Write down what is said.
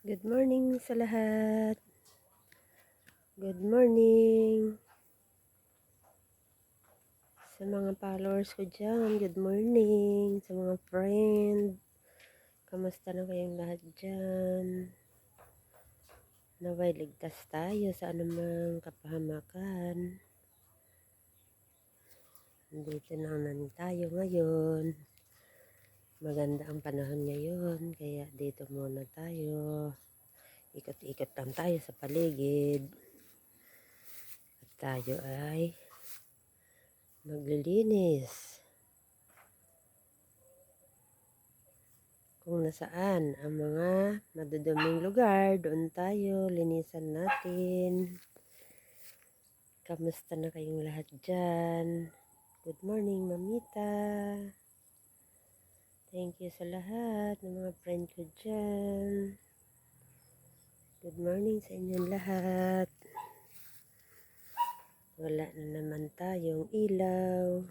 Good morning sa lahat. Good morning sa mga followers ko dyan. Good morning sa mga friend. Kamusta na kayong lahat dyan? Naway ligtas tayo sa anumang kapahamakan. Nandito na naman tayo ngayon. Maganda ang panahon ngayon, kaya dito muna tayo. Ikot-ikot lang tayo sa paligid. At tayo ay maglilinis. Kung nasaan ang mga maduduming lugar, doon tayo, linisan natin. Kamusta na kayong lahat dyan? Good morning, Mamita. Thank you sa lahat ng mga friend ko dyan. Good morning sa inyong lahat. Wala na naman tayong ilaw.